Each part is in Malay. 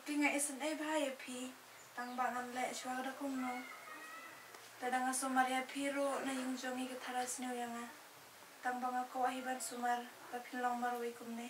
Rocky nga isan ay bahaya pi. Tang bangan le chwa kada kumno. Tadang Maria Piro na yung jongi kataras niyo yang tang bang ako ahiban sumar papinlong marwi kumne.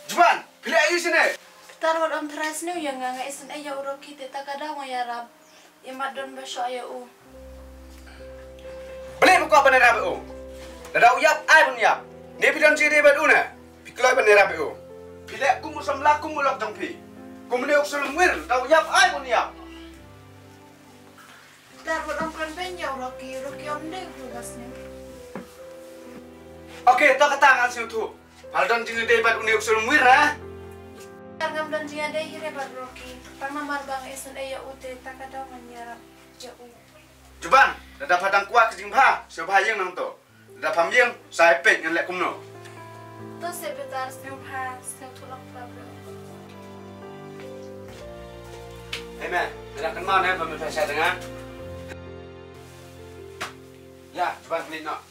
Juban, pilih ayu sini. Tarwat om teras niyo yang nga isan ay ya Rocky tita kada mo yarab. Imat don basyo ayo Beli buku apa nih rabu? Dah uyap, ay pun uyap. Ni pilihan ciri batu na. Piklai apa nih rabu? Pilih aku musam laku mulak jampi. Kemudian aku suruh mir, dah uyap, ay pun uyap. Tarwat om kan penyaw Rocky om deh bukas niyo. Oke, tak ketangan sih tu. Haldon ciri deh batu ni aku suruh mir ah. Kargam dan dia deh hirebat Rocky. Tang namar bang isan ay ya ute takada mo yarab ya Juban, dah padang kuat kejimpa, sebahayang nang tu. Dah pamjeng, saya pek yang lek kumno. To sebetar niyo pa sa tulak problem. Amen. Dah kenal nih pemirsa saya dengan. Ya, Juban beli nak.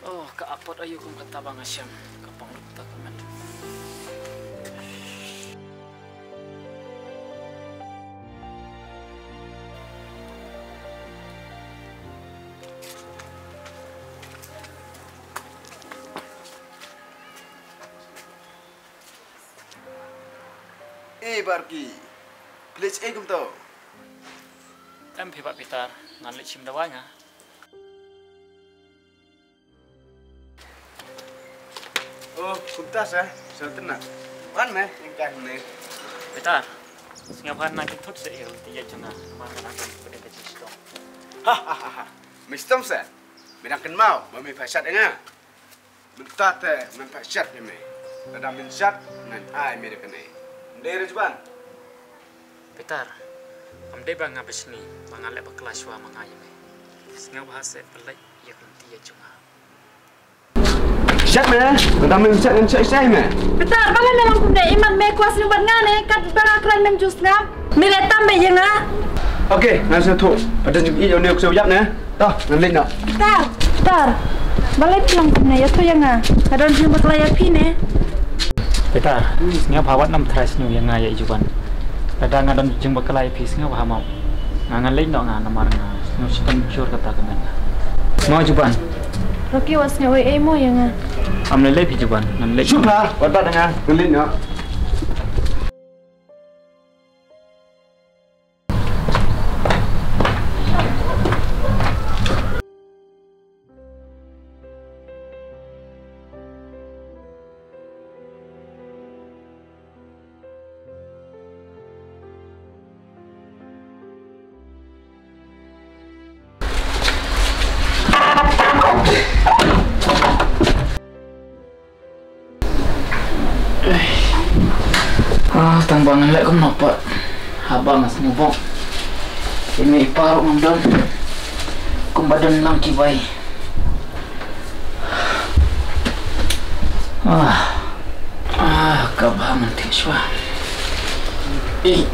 Oh, kaapot ayo kung katabang asyam kapanglupta kaman. barki. Please kum to. Tam Pak Peter, ngan lek sim dawanya. Oh, kumtas so tenang. Kan meh ingkah ni. Peter, singapan nak tut se il tiya janga, mana nak pada kecil stong. Hahaha. Mistom sa. Bidangkan mau, mami pasat nga. Bentar teh, men pasat ni me. Ada mensat nan ai mere kene. Ndere juban. Peter, amde bang habis ni, mangalek kelas wa mangai me. Singap bahasa pelai ya tiya janga. Sat me, ada mensat nan sai me. Betar, bala memang kumde iman me kuas ni buat ngane kat bala klan mem jus ngam. Mile tambe yang ah. Okey, nan sa tu. Pada jumpa yo ne ko yap ne. Dah, nan lek nak. Betar. Bala bilang kumne ya tu yang ah. Kadon jumpa kelaya pine. Peter, singap hawat nam tras ni yang ngaya ijuban. Kadang ngadon jeng bakalai pi singap hamau. Ngangan lek nak ngan namar nga. Nu sipan jur kata kemen. Mau juban. Roki was ngawe emo yang ah. Am lek pi juban, nan lek. Syuklah, buat dengan nan lek nak. Tambangan lek kum napa. Habang as ngubok. Ini paruk ngandon. Kum badan nang kibai. Kabah mantik swa. Eh.